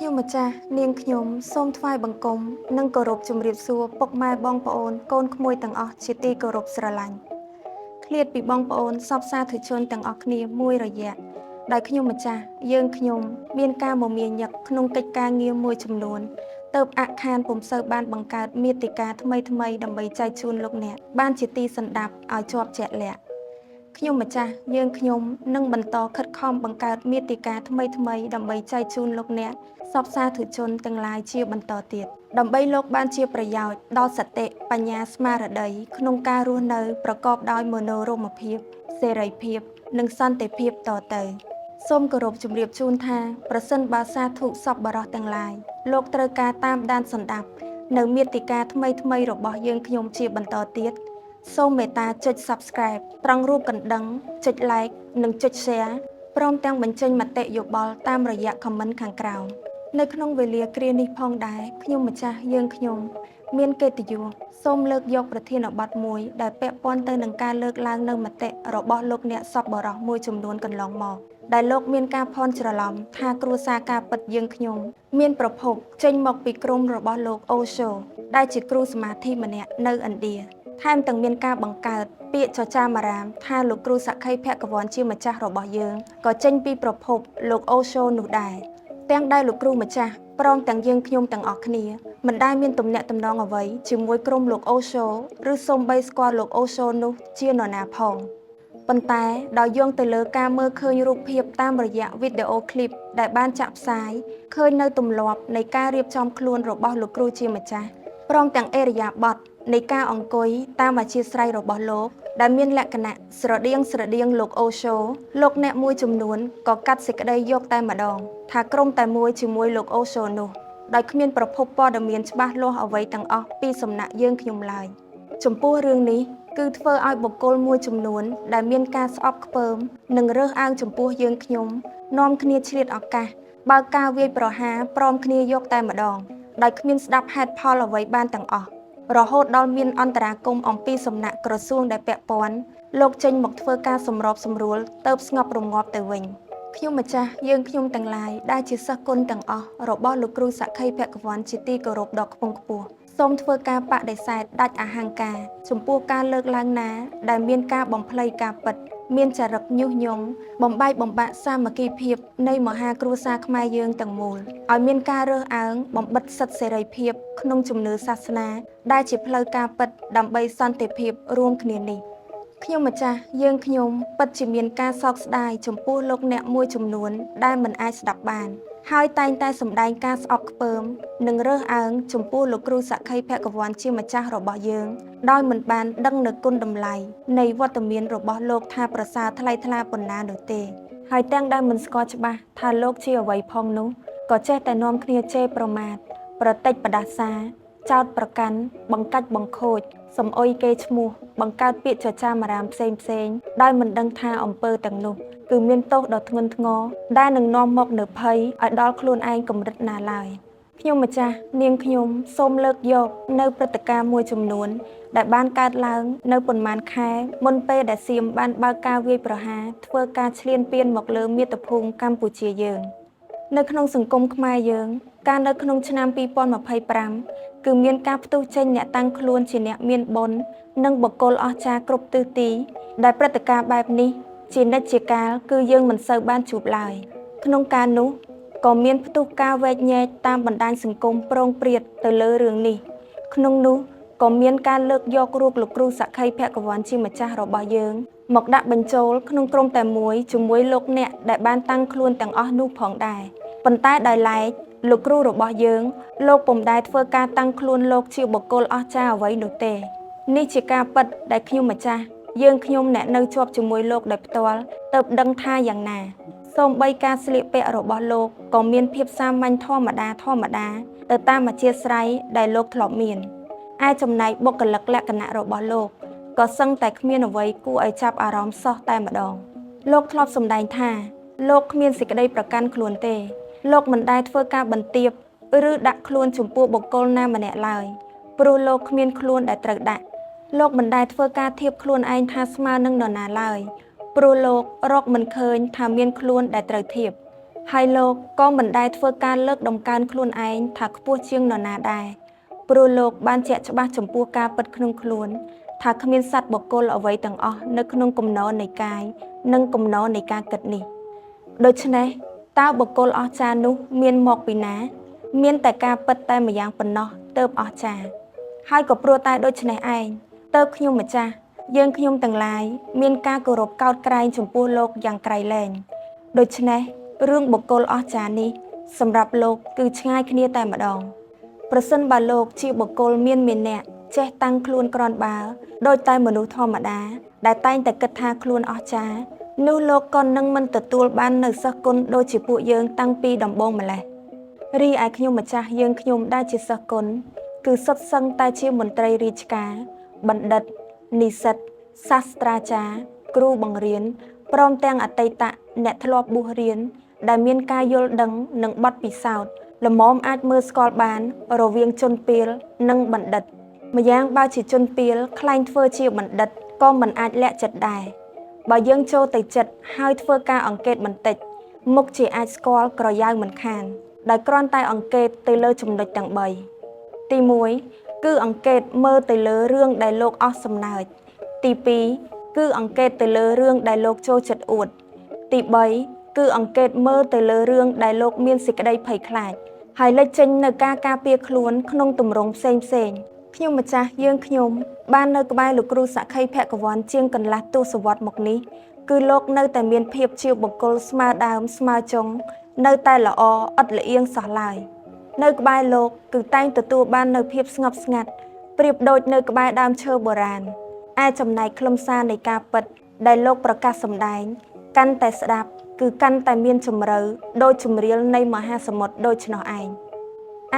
ខ្ញុំម្ចាស់នាងខ្ញុំសូមថ្វាយបង្គំនិងគោរពជំរាបសួរពុកម៉ែបងប្អូនកូនក្មួយទាំងអស់ជាទីគោរពស្រឡាញ់ឃ្លាតពីបងប្អូនសពសាធុជនទាំងអស់គ្នាមួយរយៈដោយខ្ញុំម្ចាស់យើងខ្ញុំមានការមមាញឹកក្នុងកិច្ចការងារមួយចំនួនទៅអខានពុំសូវបានបង្កើតមាតិកាថ្មីដើម្បីចែកជូនលោកអ្នកបានជាទីសន្តាប់ឲ្យជាប់ជាក់លាក់ខ្ញុំម្ចាស់យើងខ្ញុំនឹងបន្តខិតខំបង្កើតមាតិកាថ្មីដើម្បីចែកជូនលោកអ្នកសពសាធុជនទាំងឡាយជាបន្តទៀតដើម្បីលោកបានជាប្រយោជន៍ដល់សតិបញ្ញាស្មារតីក្នុងការរស់នៅប្រកបដោយមនោរម្យភាពសេរីភាពនិងសន្តិភាពតទៅសូមគោរពជម្រាបជូនថាប្រសិនបើសាធុសប្បុរសទាំងឡាយលោកត្រូវការតាមដានសន្តាប់នៅមាតិកាថ្មីរបស់យើងខ្ញុំជាបន្តទៀតសូមមេត្តាចុច Subscribe ត្រង់រូបកណ្ដឹងចុច Like និងចុច Share ព្រមទាំងបញ្ចេញមតិយោបល់តាមរយៈ Comment ខាងក្រោមនៅក្នុងវេលាគ្រានេះផងដែរខ្ញុំម្ចាស់យើងខ្ញុំមានកិត្តិយសសូមលើកយកប្រធានបទមួយដែលពាក់ព័ន្ធទៅនឹងការលើកឡើងនៅមតិរបស់លោកអ្នកសប្បុរសមួយចំនួនកន្លងមកដែលលោកមានការភ័ន្តច្រឡំថាគ្រួសារការពិតយើងខ្ញុំមានប្រភពចេញមកពីក្រុមរបស់លោកអូឈូដែលជាគ្រូសមាធិម្នាក់នៅឥណ្ឌាថែមទាំងមានការបង្កើតពាក្យចចាមអារាមថាលោកគ្រូសក្ខីភគវ័នជាម្ចាស់របស់យើងក៏ចេញពីប្រភពលោកអូឈូនោះដែរទាំងដែលលោកគ្រូម្ចាស់ព្រមទាំងយើងខ្ញុំទាំងអស់គ្នាមិនដែលមានទំនាក់ទំនងអ្វីជាមួយក្រុមលោកអូឈូឬសូម្បីស្គាល់លោកអូឈូនោះជានរណាផងប៉ុន្តែដោយយោងទៅលើការមើលឃើញរូបភាពតាមរយៈវីដេអូឃ្លីបដែលបានចាក់ផ្សាយឃើញនៅទម្លាប់នៃការរៀបចំខ្លួនរបស់លោកគ្រូជាម្ចាស់ព្រមទាំងអេរយាប័តនៃការអង្គុយតាមអធ្យាស្រ័យរបស់លោកដែលមានលក្ខណៈស្រដៀងលោកអូឈូលោកអ្នកមួយចំនួនក៏កាត់សេចក្តីយកតែម្ដងថាក្រុមតែមួយជាមួយលោកអូឈូនោះដោយគ្មានប្រភពព័ត៌មានច្បាស់លាស់អ្វីទាំងអស់ពីសំណាក់យើងខ្ញុំឡើយចំពោះរឿងនេះគឺធ្វើឲ្យបុគ្គលមួយចំនួនដែលមានការស្អប់ខ្ពើមនិងរើសអើងចំពោះយើងខ្ញុំនាំគ្នាឆ្លៀតឱកាសបើកការវាយប្រហារព្រមគ្នាយកតែម្ដងដោយគ្មានស្ដាប់ហេតុផលអ្វីបានទាំងអស់រហូតដល់មានអន្តរាគមន៍អំពីសំណាក់ក្រសួងដែលពាក់ព័ន្ធលោកចេញមកធ្វើការសម្របសម្រួលទៅស្ងប់រងាប់ទៅវិញខ្ញុំម្ចាស់យើងខ្ញុំទាំងឡាយដែលជាសិស្សគុណទាំងអស់របស់លោកគ្រូសក្ខីភគវ័នជាទីគោរពដ៏ខ្ពង់ខ្ពស់សូមធ្វើការបដិសេធដាច់អហង្ការចំពោះការលើកឡើងណាដែលមានការបំភ្លៃការពិតមានចរិតញុះញង់បំបែកបំបាក់សាមគ្គីភាពនៃមហាគ្រួសារខ្មែរយើងទាំងមូលឲ្យមានការរើសអើងបំបិទសិទ្ធិសេរីភាពក្នុងជំនឿសាសនាដែលជាផ្លូវការពិតដើម្បីសន្តិភាពរួមគ្នានេះខ្ញុំម្ចាស់យើងខ្ញុំពិតជាមានការសោកស្ដាយចំពោះលោកអ្នកមួយចំនួនដែលមិនអាចស្ដាប់បានហើយតែងតែសម្ដែងការស្អប់ខ្ពើមនិងរើសអើងចំពោះលោកគ្រូសក្ខីភគវ័នជាម្ចាស់របស់យើងដោយមិនបានដឹងនូវគុណតម្លៃនៃវត្តមានរបស់លោកថាប្រសើរថ្លៃថ្លាប៉ុណ្ណានោះទេហើយទាំងដែលមិនស្គាល់ច្បាស់ថាលោកជាអ្វីផងនោះក៏ចេះតែនាំគ្នាជេរប្រមាថប្រតិចបដាសាចោតប្រកាន់បង្កាច់បង្ខូចសំអុយគេឈ្មោះបង្កើតពាក្យចចាមអារាមផ្សេងដោយមិនដឹងថាអំពើទាំងនោះគឺមានទោសដ៏ធ្ងន់ធ្ងរដែលនឹងនាំមកនូវភ័យឲ្យដល់ខ្លួនឯងកម្រិតណាឡើយខ្ញុំម្ចាស់នាងខ្ញុំសូមលើកយកនៅព្រឹត្តិការណ៍មួយចំនួនដែលបានកើតឡើងនៅប៉ុន្មានខែមុនពេលដែលសៀមបានបើកការវាយប្រហារធ្វើការឈ្លានពានមកលើមាតុភូមិកម្ពុជាយើងនៅក្នុងសង្គមខ្មែរយើងការនៅក្នុងឆ្នាំ2025គឺមានការផ្ទុះចេញអ្នកតាំងខ្លួនជាអ្នកមានបុណ្យនិងបុគ្គលអស្ចារ្យគ្រប់ទិសទីដែលព្រឹត្តិការណ៍បែបនេះជានិច្ចជាកាលគឺយើងមិនសូវបានជួបឡើយក្នុងការនោះក៏មានផ្ទុះការវែកញែកតាមបណ្ដាញសង្គមប្រងព្រាតទៅលើរឿងនេះក្នុងនោះក៏មានការលើកយករូបលោកគ្រូសក្ខីភគវ័នជាម្ចាស់របស់យើងមកដាក់បញ្ចូលក្នុងក្រុមតែមួយជាមួយលោកអ្នកដែលបានតាំងខ្លួនទាំងអស់នោះផងដែរប៉ុន្តែដោយឡែកលោកគ្រូរបស់យើងលោកពុំដែលធ្វើការតាំងខ្លួនលោកជាបុគ្គលអស្ចារ្យអ្វីនោះទេនេះជាការពិតដែលខ្ញុំម្ចាស់យើងខ្ញុំអ្នកនៅជាប់ជាមួយលោកដោយផ្ទាល់ទើបដឹងថាយ៉ាងណាសូម្បីការស្លៀកពាក់របស់លោកក៏មានភាពសាមញ្ញធម្មតាទៅតាមអធ្យាស្រ័យដែលលោកធ្លាប់មានឯចំណែកបុគ្គលិកលក្ខណៈរបស់លោកក៏សឹងតែគ្មានអ្វីគួរឲ្យចាប់អារម្មណ៍សោះតែម្ដងលោកធ្លាប់សម្ដែងថាលោកគ្មានសេចក្តីប្រកាន់ខ្លួនទេលោកមិនដែលធ្វើការបន្ទាបឬដាក់ខ្លួនចំពោះបុគ្គលណាម្នាក់ឡើយព្រោះលោកគ្មានខ្លួនដែលត្រូវដាក់លោកមិនដែលធ្វើការធៀបខ្លួនឯងថាស្មើនឹងនរណាឡើយព្រោះលោករកមិនឃើញថាមានខ្លួនដែលត្រូវធៀប ហើយលោកក៏មិនដែលធ្វើការលើកដំកើងខ្លួនឯងថាខ្ពស់ជាងនរណាដែរព្រោះលោកបានជាក់ច្បាស់ចំពោះការពិតក្នុងខ្លួនថាគ្មានសត្វបុគ្គលអ្វីទាំងអស់នៅក្នុងគំនរនៃកាយនិងគំនរនៃការគិតនេះដូច្នេះតើបុគ្គលអស្ចារ្យនោះមានមកពីណាមានតែការពិតតែម្យ៉ាងប៉ុណ្ណោះទើបអស្ចារ្យហើយក៏ព្រោះតែដូច្នេះឯងទើបខ្ញុំម្ចាស់យើងខ្ញុំទាំងឡាយមានការគោរពកោតក្រែងចំពោះលោកយ៉ាងក្រៃលែងដូច្នេះរឿងបុគ្គលអស្ចារ្យនេះសម្រាប់លោកគឺឆ្ងាយគ្នាតែម្ដងប្រសិនបើលោកជាបុគ្គលមានមេនៈចេះតាំងខ្លួនក្រនបើដោយតែមនុស្សធម្មតាដែលតែងតែគិតថាខ្លួនអស្ចារ្យនោះលោកក៏នឹងមិនទទួលបាននៅសិស្សគុណដូចជាពួកយើងតាំងពីដំបូងម្លេះរីឯខ្ញុំម្ចាស់យើងខ្ញុំដែលជាសិស្សគុណគឺសុទ្ធសឹងតែជាមន្ត្រីរាជការបណ្ឌិតនិស្សិតសាស្ត្រាចារ្យគ្រូបង្រៀនព្រមទាំងអតីតអ្នកធ្លាប់បួសរៀនដែលមានការយល់ដឹងនិងបទពិសោធន៍ល្មមអាចមើលស្គាល់បានរវាងជនពាលនិងបណ្ឌិតម្យ៉ាងបើជាជនពាលខ្លែងធ្វើជាបណ្ឌិតក៏មិនអាចលាក់ចិត្តដែរបើយើងចូលទៅចិត្តហើយធ្វើការអង្កេតបន្តិចមុខជាអាចស្គាល់ក្រយ៉ៅមិនខានដោយគ្រាន់តែអង្កេតទៅលើចំណុចទាំង3ទី1គឺអង្កេតមើលទៅលើរឿងដែលលោកអស់សំណើចទី2គឺអង្កេតទៅលើរឿងដែលលោកចូលចិត្តអួតទី3គឺអង្កេតមើលទៅលើរឿងដែលលោកមានសេចក្តីភ័យខ្លាចហើយលេចចេញនៅការការពារខ្លួនក្នុងទម្រង់ផ្សេងខ្ញុំម្ចាស់យើងខ្ញុំបាននៅក្បែរលោកគ្រូសក្ខីភគវ័នជាងកន្លះទសវត្សរ៍មកនេះគឺលោកនៅតែមានភាពជាបុគ្គលស្មើដើមស្មើចុងនៅតែល្អឥតល្អៀងសោះឡើយនៅក្បែរលោកគឺតែងទទួលបាននៅភាពស្ងប់ស្ងាត់ប្រៀបដូចនៅក្បែរដើមឈើបុរាណឯចំណែកខ្លឹមសារនៃការពិតដែលលោកប្រកាសសម្ដែងកាន់តែស្ដាប់គឺកាន់តែមានជម្រៅដូចជម្រាលនៃមហាសមុទ្រដូច្នោះឯង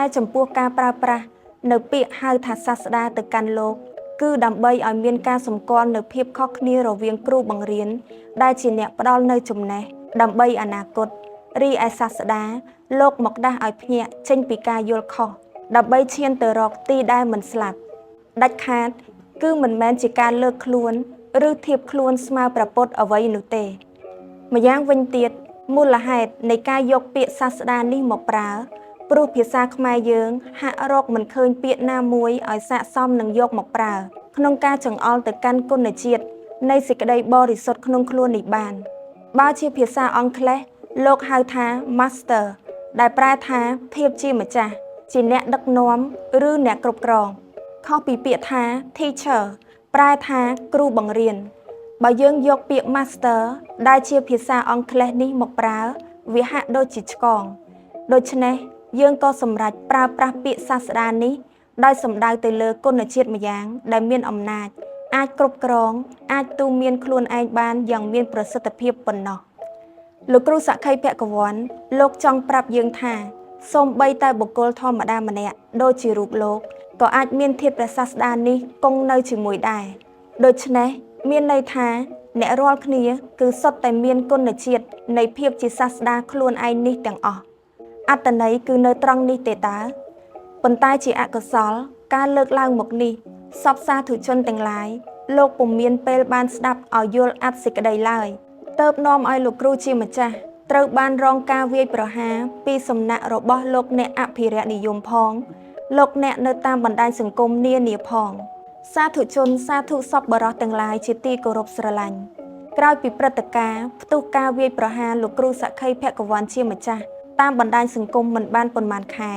ឯចំពោះការប្រើប្រាស់នៅពាក្យហៅថាសាស្តាទៅកាន់លោកគឺដើម្បីឲ្យមានការសម្គាល់នៅភាពខុសគ្នារវាងគ្រូបង្រៀនដែលជាអ្នកផ្ដល់នៅចំណេះដើម្បីអនាគតរីឯសាស្តាលោកមកដាស់ឲ្យភ្ញាក់ចេញពីការយល់ខុសដើម្បីឈានទៅរកទីដែលមិនស្លាប់ដាច់ខាតគឺមិនមែនជាការលើកខ្លួនឬធៀបខ្លួនស្មើប្រពុតអ្វីនោះទេម្យ៉ាងវិញទៀតមូលហេតុនៃការយកពាក្យសាស្តានេះមកប្រើព្រោះភាសាខ្មែរយើងហាក់រកមិនឃើញពាក្យណាមួយឲ្យស័ក្តិសមនឹងយកមកប្រើក្នុងការចង្អុលទៅកាន់គុណជាតិនៃសេចក្តីបរិសុទ្ធក្នុងខ្លួននេះបានបើជាភាសាអង់គ្លេសលោកហៅថា Master ដែលប្រែថាភាពជាម្ចាស់ជាអ្នកដឹកនាំឬអ្នកគ្រប់គ្រងខុសពីពាក្យថា Teacher ប្រែថាគ្រូបង្រៀនបើយើងយកពាក្យ Master ដែលជាភាសាអង់គ្លេសនេះមកប្រើវាហាក់ដូចជាឆ្កងដូច្នេះយើងក៏សម្រេចប្រើប្រាស់ពាក្យសាស្តានេះដោយសំដៅទៅលើគុណជាតិម្យ៉ាងដែលមានអំណាចអាចគ្រប់គ្រងអាចទូន្មានខ្លួនឯងបានយ៉ាងមានប្រសិទ្ធភាពប៉ុណ្ណោះលោកគ្រូសក្ខីភគវ័នលោកចង់ប្រាប់យើងថាសូម្បីតែបុគ្គលធម្មតាម្នាក់ដូចជារូបលោកក៏អាចមានធាតុព្រះសាស្តានេះគង់នៅជាមួយដែរដូច្នេះមានន័យថាអ្នករាល់គ្នាគឺសុទ្ធតែមានគុណជាតិនៃភាពជាសាស្តាខ្លួនឯងនេះទាំងអស់អត្តន័យគឺនៅត្រង់នេះទេតើប៉ុន្តែជាអកុសលការលើកឡើងមកនេះសពសាធុជនទាំងឡាយលោកពុំមានពេលបានស្ដាប់ឲ្យយល់អត្ថសេចក្តីឡើយទើបនាំឲ្យលោកគ្រូជាម្ចាស់ត្រូវបានរងការវាយប្រហារពីសំណាក់របស់លោកអ្នកអភិរក្សនិយមផងលោកអ្នកនៅតាមបណ្ដាញសង្គមនានាផងសាធុជនសាធុសប្បុរសទាំងឡាយជាទីគោរពស្រឡាញ់ក្រោយពីព្រឹត្តិការណ៍ផ្ទុះការវាយប្រហារលោកគ្រូសក្ខីភគវ័នជាម្ចាស់តាមបណ្ដាញសង្គមមិនបានប៉ុន្មានខែ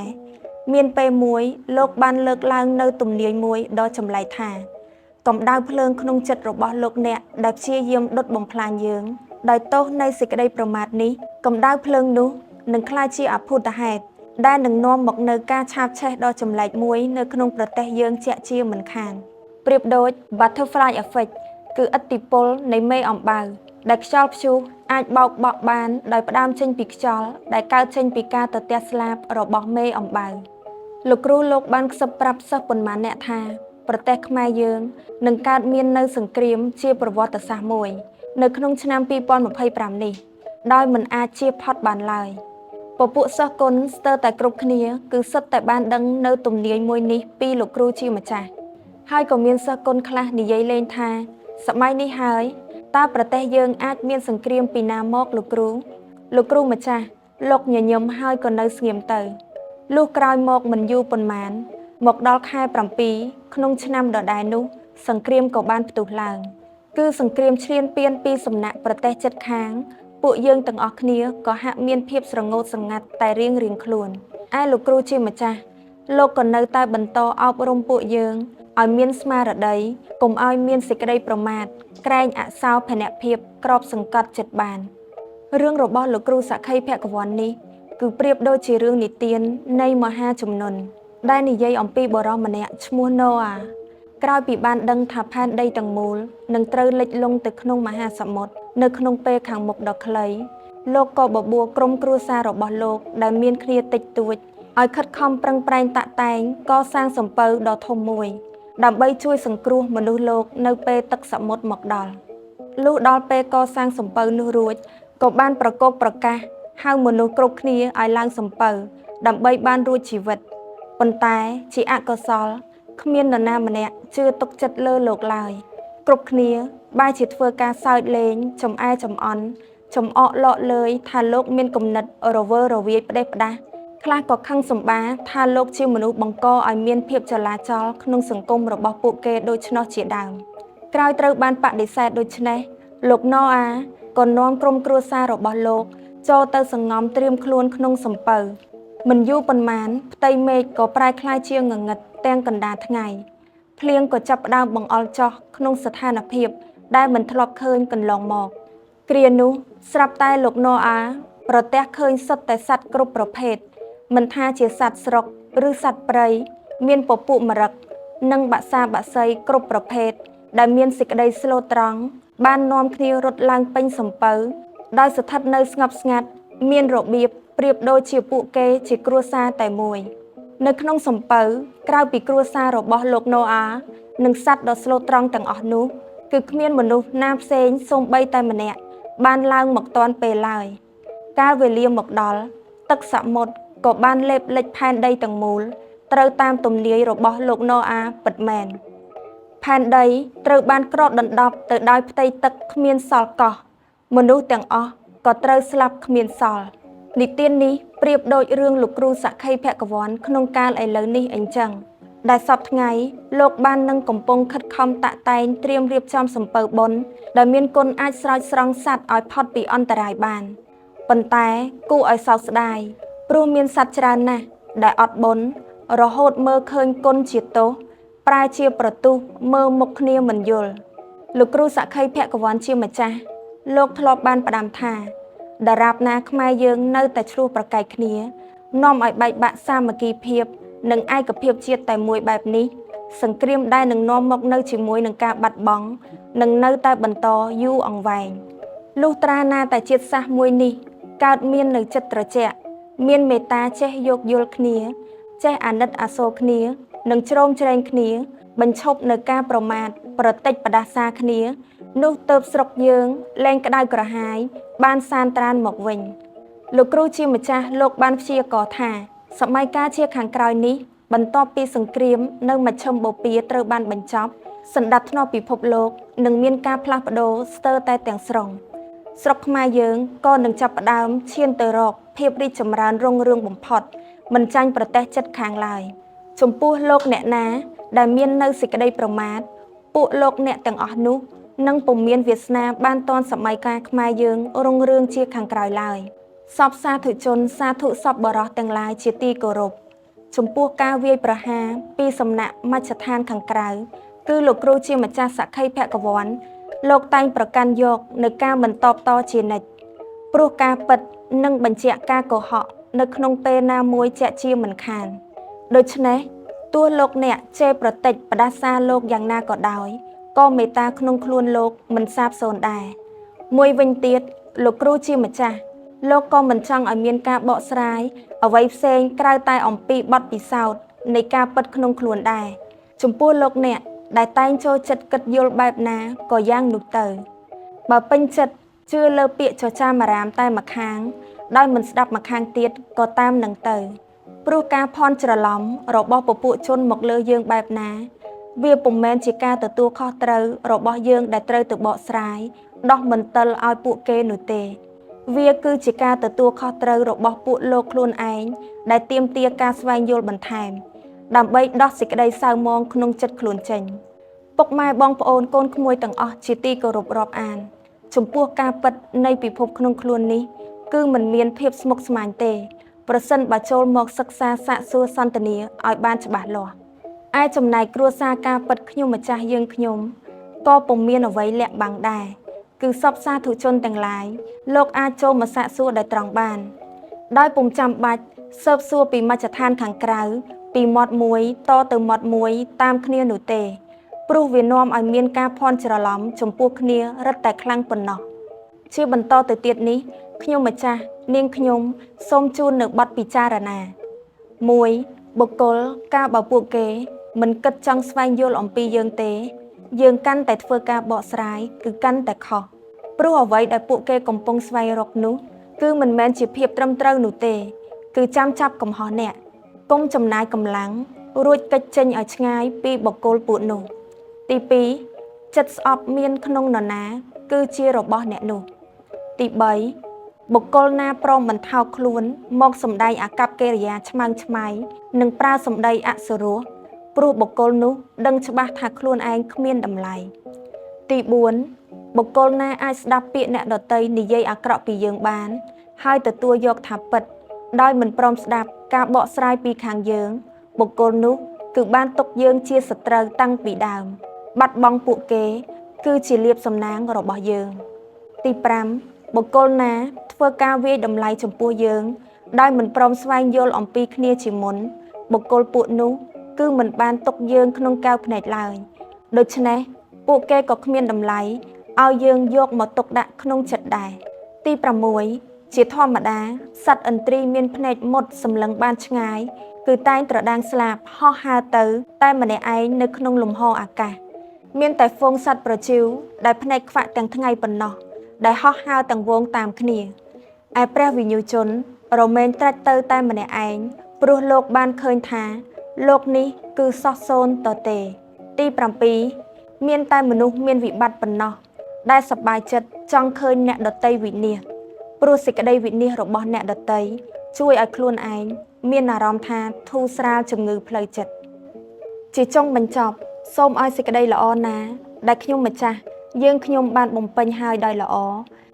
មានពេលមួយលោកបានលើកឡើងនៅទំនាយមួយដ៏ចម្លែកថាកម្ដៅភ្លើងក្នុងចិត្តរបស់លោកអ្នកដែលព្យាយាមដុតបំផ្លាញយើងដោយទោសនៃសេចក្តីប្រមាថនេះកម្ដៅភ្លើងនោះនឹងក្លាយជាអភូតហេតុដែលនឹងនាំមកនៅការឆាបឆេះដ៏ចម្លែកមួយនៅក្នុងប្រទេសយើងជាក់ជាមិនខានប្រៀបដូច Butterfly Effect គឺឥទ្ធិពលនៃមេអំបៅដែលខ្យល់ព្យុះអាចបោកបក់បានដោយផ្ដើមចេញពីខ្យល់ដែលកើតចេញពីការទទះស្លាបរបស់មេអំបៅលោកគ្រូលោកបានខ្សឹបប្រាប់សិស្សប៉ុន្មានអ្នកថាប្រទេសខ្មែរយើងនឹងកើតមាននៅសង្គ្រាមជាប្រវត្តិសាស្ត្រមួយនៅក្នុងឆ្នាំ2025នេះដោយមិនអាចជៀសផុតបានឡើយពពួកសិស្សគុណស្ទើរតែគ្រប់គ្នាគឺសុទ្ធតែបានដឹងនៅទំនាយមួយនេះពីលោកគ្រូជាម្ចាស់ហើយក៏មានសិស្សគុណខ្លះនិយាយលេងថាសម័យនេះហើយតើប្រទេសយើងអាចមានសង្គ្រាមពីណាមកលោកគ្រូម្ចាស់ លោកញញឹមហើយក៏នៅស្ងៀមទៅលុះក្រោយមកមិនយូរប៉ុន្មានមកដល់ខែ7ក្នុងឆ្នាំដដែលនោះសង្គ្រាមក៏បានផ្ទុះឡើងគឺសង្គ្រាមឈ្លានពានពីសំណាក់ប្រទេសជិតខាងពួកយើងទាំងអស់គ្នាក៏ហាក់មានភាពស្រងោតស្រងាត់តែរៀងខ្លួនឯលោកគ្រូជាម្ចាស់លោកក៏នៅតែបន្តអប់រំពួកយើងឲ្យមានស្មារតីកុំឲ្យមានសេចក្តីប្រមាទក្រែងអសោភនភាពក្របសង្កត់ចិត្តបានរឿងរបស់លោកគ្រូសក្ខីភគវ័ននេះគឺប្រៀបដូចជារឿងនិទាននៃមហាជំនន់ដែលនិយាយអំពីបុរសម្នាក់ឈ្មោះណូអាក្រោយពីបានដឹងថាផែនដីទាំងមូលនឹងត្រូវលិចលង់ទៅក្នុងមហាសមុទ្រនៅក្នុងពេលខាងមុខដ៏ខ្លីលោកក៏បបួលក្រុមគ្រួសាររបស់លោកដែលមានគ្នាតិចតួចឲ្យខិតខំប្រឹងប្រែងតាក់តែងកសាងសំពៅដ៏ធំមួយដើម្បីជួយសង្គ្រោះមនុស្សលោកនៅពេលទឹកសមុទ្រមកដល់លុះដល់ពេលកសាងសំពៅនោះរួចក៏បានប្រកបប្រកាសហៅមនុស្សគ្រប់គ្នាឲ្យឡើងសំពៅដើម្បីបានរួចជីវិតប៉ុន្តែជាអកុសលគ្មាននរណាម្នាក់ជឿទុកចិត្តលើលោកឡើយគ្រប់គ្នាបែរជាធ្វើការសើចលេងចំអែចំអន់ចំអកលក់លើយថាលោកមានគំនិតរវើរវាយផ្ដេសផ្ដាសខ្លះក៏ខឹងសម្បាថាលោកជាមនុស្សបង្កឲ្យមានភាពចលាចលក្នុងសង្គមរបស់ពួកគេដូច្នោះជាដើមក្រោយត្រូវបានបដិសេធដូច្នេះលោកណូអាក៏នាំក្រុមគ្រួសាររបស់លោកចូលទៅសង្ងំត្រៀមខ្លួនក្នុងសំពៅមិនយូរប៉ុន្មានផ្ទៃមេឃក៏ប្រែក្លាយជាងងឹតទាំងកណ្ដាលថ្ងៃភ្លៀងក៏ចាប់ផ្ដើមបង្អុរចុះក្នុងស្ថានភាពដែលមិនធ្លាប់ឃើញកន្លងមកគ្រានោះស្រាប់តែលោកណូអាប្រទះឃើញសុទ្ធតែសត្វគ្រប់ប្រភេទមិនថាជាសត្វស្រុកឬសត្វព្រៃមានពពួកម្រឹកនិងបក្សាបក្សីគ្រប់ប្រភេទដែលមានសេចក្តីស្លូតត្រង់បាននាំគ្នារត់ឡើងពេញសំពៅដោយស្ថិតនៅស្ងប់ស្ងាត់មានរបៀបប្រៀបដូចជាពួកគេជាគ្រួសារតែមួយនៅក្នុងសំពៅក្រៅពីគ្រួសាររបស់លោកណូអានិងសត្វដ៏ស្លូតត្រង់ទាំងអស់នោះគឺគ្មានមនុស្សណាផ្សេងសូម្បីតែម្នាក់បានឡើងមកទាន់ពេលឡើយកាលវេលាមកដល់ទឹកសមុទ្រក៏បានលេបលិចផែនដីទាំងមូលត្រូវតាមទំនាយរបស់លោកណូអាពិតមែនផែនដីត្រូវបានក្រោតដណ្ដប់ទៅដោយផ្ទៃទឹកគ្មានសល់កោះមនុស្សទាំងអស់ក៏ត្រូវស្លាប់គ្មានសល់និទាននេះប្រៀបដូចរឿងលោកគ្រូសក្ខីភគវ័នក្នុងកាលឥឡូវនេះអញ្ចឹងដែលសពថ្ងៃលោកបាននឹងកំពុងខិតខំតាក់តែងត្រៀមរៀបចំសំពៅបុណ្យដែលមានគុណអាចស្រោចស្រង់សត្វឲ្យផុតពីអន្តរាយបានប៉ុន្តែគួរឲ្យសោកស្ដាយព្រោះមានសត្វច្រើនណាស់ដែលអត់បុណ្យរហូតមើលឃើញគុណជាទោសប្រែជាប្រទុះមើលមុខគ្នាមិនយល់លោកគ្រូសក្ខីភគវ័នជាម្ចាស់លោកធ្លាប់បានផ្ដាំថាដរាបណាខ្មែរយើងនៅតែឆ្លោះប្រកែកគ្នានាំឲ្យបែកបាក់សាមគ្គីភាពនិងឯកភាពជាតិតែមួយបែបនេះសង្គ្រាមដែលនឹងនាំមកនៅជាមួយនឹងការបាត់បង់នឹងនៅតែបន្តយូរអង្វែងលុះត្រាណាតែជាតិសាសន៍មួយនេះកើតមាននៅចិត្តត្រជាក់មានមេត្តាចេះយោគយល់គ្នាចេះអាណិតអាសូរគ្នានិងជ្រោមជ្រែងគ្នាបញ្ឈប់នៅការប្រមាថប្រតិចផ្ដាសាគ្នានោះទៅស្រុកយើងលែងក្តៅក្រហាយបានសានត្រានមកវិញលោកគ្រូជាម្ចាស់លោកបានព្យាករណ៍ថាសម័យកាលជាខាងក្រោយនេះបន្ទាប់ពីសង្គ្រាមនៅមជ្ឈិមបូព៌ាត្រូវបានបញ្ចប់សណ្ដាប់ធ្នាប់ពិភពលោកនឹងមានការផ្លាស់ប្ដូរស្ទើរតែទាំងស្រុងស្រុកខ្មែរយើងក៏នឹងចាប់ផ្ដើមឈានទៅរកភាពរីកចម្រើនរុងរឿងបំផុតមិនចាញ់ប្រទេសជិតខាងឡើយចំពោះលោកអ្នកណាដែលមាននៅសេចក្តីប្រមាទពួកលោកអ្នកទាំងអស់នោះនឹងពុំមានវាសនាបានតនសម័យកាលខ្មែរយើងរុងរឿងជាខាងក្រោយឡើយសពសាធុជនសាធុសពបរោះទាំងឡាយជាទីគោរពចំពោះការវាយប្រហារពីសំណាក់មជ្ឈដ្ឋានខាងក្រៅគឺលោកគ្រូជាម្ចាស់សក្ខីភគវ័នលោកតែងប្រកាន់យកនៅការមិនតបតជានិច្ចព្រោះការពិតនិងបញ្ជាក់ការកុហកនៅក្នុងពេលណាមួយជាក់ជាមិនខានដូច្នេះទោះលោកអ្នកជេរប្រតិចផ្ដាសាលោកយ៉ាងណាក៏ដោយក៏មេត្តាក្នុងខ្លួនលោកមិនសាបសូន្យដែរមួយវិញទៀតលោកគ្រូជាម្ចាស់លោកក៏មិនចង់ឲ្យមានការបកស្រាយអ្វីផ្សេងក្រៅតែអំពីបទពិសោធន៍នៃការពិតក្នុងខ្លួនដែរចំពោះលោកអ្នកដែលតែងចូលចិត្តគិតយល់បែបណាក៏យ៉ាងនោះទៅបើពេញចិត្តជឿលើពាក្យចចាមអារាមតែម្ខាងដោយមិនស្ដាប់ម្ខាងទៀតក៏តាមនឹងទៅព្រោះការភ័ន្តច្រឡំរបស់ពពួកជនមកលើយើងបែបណាវាពុំមែនជាការទទួលខុសត្រូវរបស់យើងដែលត្រូវទៅបកស្រាយដោះមន្ទិលឲ្យពួកគេនោះទេ វាគឺជាការទទួលខុសត្រូវរបស់ពួកលោកខ្លួនឯងដែលទាមទារការស្វែងយល់បន្ថែមដើម្បីដោះសេចក្តីសៅហ្មងក្នុងចិត្តខ្លួនចេញពុកម៉ែបងប្អូនកូនក្មួយទាំងអស់ជាទីគោរពរាប់អានចំពោះការពិតនៃពិភពក្នុងខ្លួននេះគឺមិនមានភាពស្មុគស្មាញទេប្រសិនបើចូលមកសិក្សាសាកសួរសន្ទនាឲ្យបានច្បាស់លាស់ឯចំណែកគ្រួសារការពិតខ្ញុំម្ចាស់យើងខ្ញុំក៏ពុំមានអ្វីលាក់បាំងដែរគឺសពសាធុជនទាំងឡាយលោកអាចចូលមកសាកសួរដោយត្រង់បានដោយពុំចាំបាច់ស៊ើបសួរពីមជ្ឈដ្ឋានខាងក្រៅពីមាត់មួយតទៅមាត់មួយតាមគ្នានោះទេព្រោះវានាំឲ្យមានការភ័ន្តច្រឡំចំពោះគ្នារឹតតែខ្លាំងប៉ុណ្ណោះជាបន្តទៅទៀតនេះខ្ញុំម្ចាស់នាងខ្ញុំសូមជូននៅបទពិចារណា 1. បុគ្គលកាលបើពួកគេមិនគិតចង់ស្វែងយល់អំពីយើងទេយើងកាន់តែធ្វើការបកស្រាយគឺកាន់តែខុសព្រោះអ្វីដែលពួកគេកំពុងស្វែងរកនោះគឺមិនមែនជាភាពត្រឹមត្រូវនោះទេគឺចាំចាប់កំហុសអ្នកកុំចំណាយកម្លាំងរួចកិច្ចចេញឲ្យឆ្ងាយពីបុគ្គលពួកនោះទី2ចិត្តស្អប់មានក្នុងនរណាគឺជារបស់អ្នកនោះទី3បុគ្គលណាព្រមបន្ថោកខ្លួនមកសម្ដែងអាកប្បកិរិយាឆ្មើងឆ្មៃនិងប្រើសម្ដីអសុរោះព្រោះបុគ្គលនោះដឹងច្បាស់ថាខ្លួនឯងគ្មានតម្លៃទី4បុគ្គលណាអាចស្ដាប់ពាក្យអ្នកដទៃនិយាយអាក្រក់ពីយើងបានហើយទទួលយកថាពិតដោយមិនព្រមស្ដាប់ការបកស្រាយពីខាងយើងបុគ្គលនោះគឺបានទុកយើងជាសត្រូវតាំងពីដើមបាត់បង់ពួកគេគឺជាលៀបសំណាងរបស់យើងទី5បុគ្គលណាធ្វើការវាយតម្លៃចំពោះយើងដោយមិនព្រមស្វែងយល់អំពីគ្នាជាមុនបុគ្គលពួកនោះគឺមិនបានទុកយើងក្នុងកែវភ្នែកឡើយដូច្នេះពួកគេក៏គ្មានតម្លៃឲ្យយើងយកមកទុកដាក់ក្នុងចិត្តដែរទី6ជាធម្មតាសត្វឥន្ទ្រីមានភ្នែកមុតសម្លឹងបានឆ្ងាយគឺតែងត្រដាងស្លាបហោះហើរទៅតែម្នាក់ឯងនៅក្នុងលំហអាកាសមានតែហ្វូងសត្វប្រជិវដែលភ្នែកខ្វាក់ទាំងថ្ងៃប៉ុណ្ណោះដែលហោះហើរទាំងវងតាមគ្នាឯព្រះវិញ្ញូជនរមែងត្រាច់ទៅតែម្នាក់ឯងព្រោះលោកបានឃើញថាលោកនេះគឺសោះសូន្យតទេទី7មានតែមនុស្សមានវិបត្តិប៉ុណ្ណោះដែលសប្បាយចិត្តចង់ឃើញអ្នកដតីវិនាសព្រោះសេចក្តីវិនាសរបស់អ្នកដតីជួយឲ្យខ្លួនឯងមានអារម្មណ៍ថាធូរស្រាលជំងឺផ្លូវចិត្តជាចុងបញ្ចប់សូមឲ្យសេចក្តីល្អណាដែលខ្ញុំម្ចាស់យើងខ្ញុំបានបំពេញហើយដោយល្អ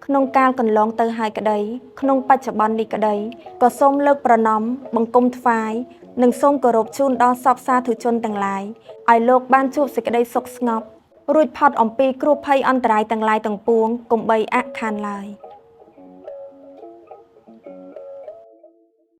ក្នុងកាលកន្លងទៅហើយក្តីក្នុងបច្ចុប្បន្ននេះក្តីក៏សូមលើកប្រណម្យបង្គំថ្វាយនិងសូមគោរពជូនដល់សពសាធុជនទាំងឡាយឲ្យលោកបានជួបសេចក្តីសុខស្ងប់រួចផុតអំពីគ្រោះភ័យអន្តរាយទាំងឡាយទាំងពួងកុំបីអាក់ខានឡើយ